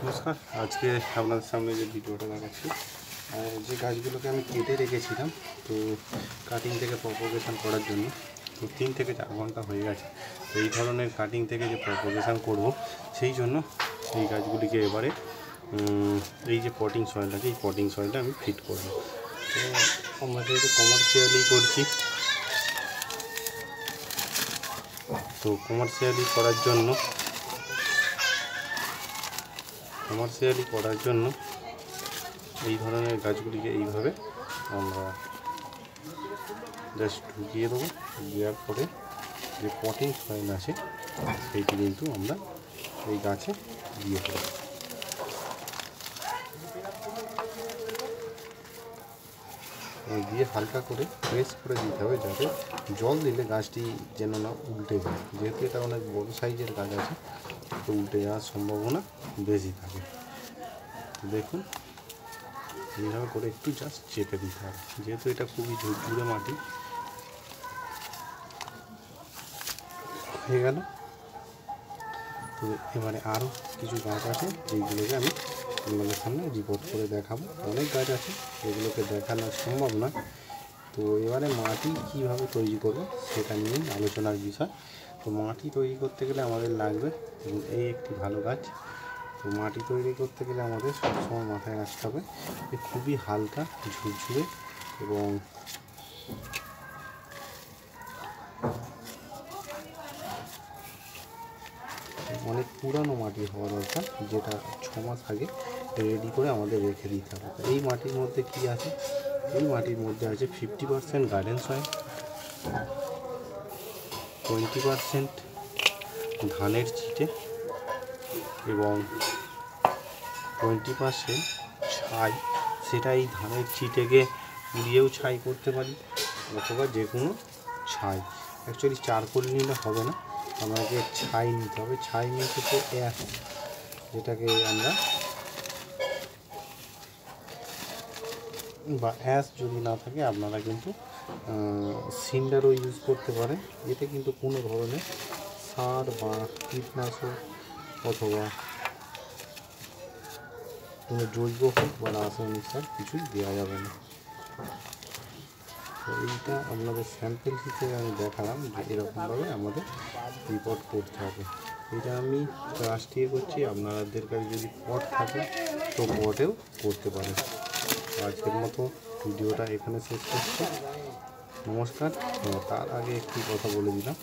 নমস্কার। আজকে আপনাদের সামনে যে ভিডিওটা দেখাচ্ছি, যে গাছগুলোকে আমি কেটে রেখেছিলাম, তো কাটিং থেকে প্রপোগেশন করার জন্য তো 3 থেকে 4 ঘন্টা হয়ে গেছে। তো এই ধরনের কাটিং থেকে যে প্রপোগেশন করব, সেই জন্য এই গাছগুলিকে এবারে এই যে পটিং সয়েলটাকে, এই পটিং সয়েলটা আমি ফিট করব। তো আমরা যেহেতু কমার্শিয়ালি করছি, তো কমার্শিয়ালি করার জন্য এই ধরনের গাছগুলিকে এইভাবে আমরা জাস্ট ঢুকিয়ে দেবো। দেওয়ার পরে যে পটিং সয়েল আছে সেইটি কিন্তু আমরা এই গাছে দিয়ে দেবো। দিয়ে হালকা করে প্রেস করে দিতে হবে, যাতে জল দিলে গাছটি যেন না উল্টে যায়। যেহেতু এটা অনেক বড় সাইজের গাছ আছে, তো উল্টে যাওয়ার সম্ভাবনা বেশি থাকে। দেখুন, এইভাবে করে একটু জাস্ট চেপে দিতে হবে, যেহেতু এটা খুবই ঝুরঝুরে মাটি হয়ে গেল। তো এবারে আরও কিছু গাছ আছে, এইগুলোকে আমি আপনাদের সামনে রিপোর্ট করে দেখাবো। অনেক গাছ আছে, এগুলোকে দেখানো সম্ভব না। তো এবারে মাটি কীভাবে তৈরি করব সেটা নিয়েই আলোচনার বিষয়। তো মাটি তৈরি করতে গেলে আমাদের লাগবে এই একটি ভালো গাছ। তো মাটি তৈরি করতে গেলে আমাদের সবসময় মাথায় রাখতে হবে যে খুবই হালকা, ঝুরঝুরে এবং অনেক পুরানো মাটি হওয়া দরকার, যেটা 6 মাস আগে রেডি করে আমাদের রেখে দিতে হবে। এই মাটির মধ্যে কি আছে? এই মাটির মধ্যে আছে 50% গার্ডেন সয়েল, 20% ধানের চিটে এবং 20% ছাই। সেটা এই ধানের চিটেকে পুড়িয়েও ছাই করতে পারি, অথবা যে কোনো ছাই। অ্যাকচুয়ালি চারকোল নিলে হবে না, আমাকে ছাই নিতে হবে। ছাই নিয়ে হচ্ছে অ্যাশ, যেটাকে আমরা বা অ্যাশ যদি না থাকে আপনারা কিন্তু সিন্ডারও ইউজ করতে পারেন। এতে কিন্তু কোনো ধরনের সার বা কীটনাশক অথবা কোনো জৈব হোক বা রাসায়নিক সার কিছুই দেওয়া যাবে না। তো এইটা আপনাদের স্যাম্পেল হিসেবে আমি দেখালাম যে এরকমভাবে আমাদের রিপোর্ট করতে হবে। এটা আমি রাষ্ট্রীয় করছি, আপনাদের কাছে যদি পট থাকে তো পটেও করতে পারেন। আজকের মতো ভিডিওটা এখানে শেষ করছি। নমস্কার। তার আগে একটি কথা বলে দিলাম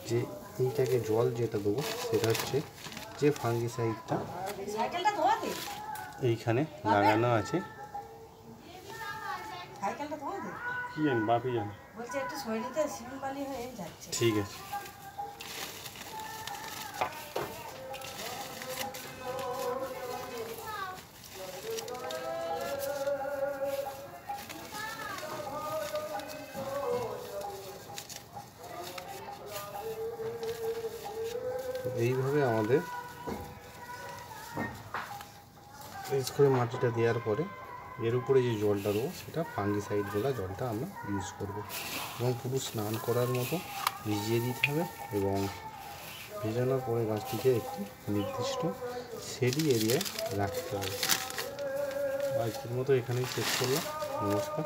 যে এইটাকে জল যেটা দেবো সেটা হচ্ছে যে ফাঙ্গিসাইডটা এইখানে লাগানো আছে। কি জানি, বাপি জানি। ঠিক আছে। এইভাবে আমাদের প্রেস করে মাটিটা দেওয়ার পরে এর উপরে যে জলটা দেবো সেটা ফাঙ্গিসাইড বলা জলটা আমরা ইউজ করব, এবং পুরো স্নান করার মতো ভিজিয়ে দিতে হবে। এবং ভেজানোর পরে গাছটিকে একটি নির্দিষ্ট শেডি এরিয়ায় রাখতে হবে। আজকের মতো এখানেই শেষ করলাম। নমস্কার।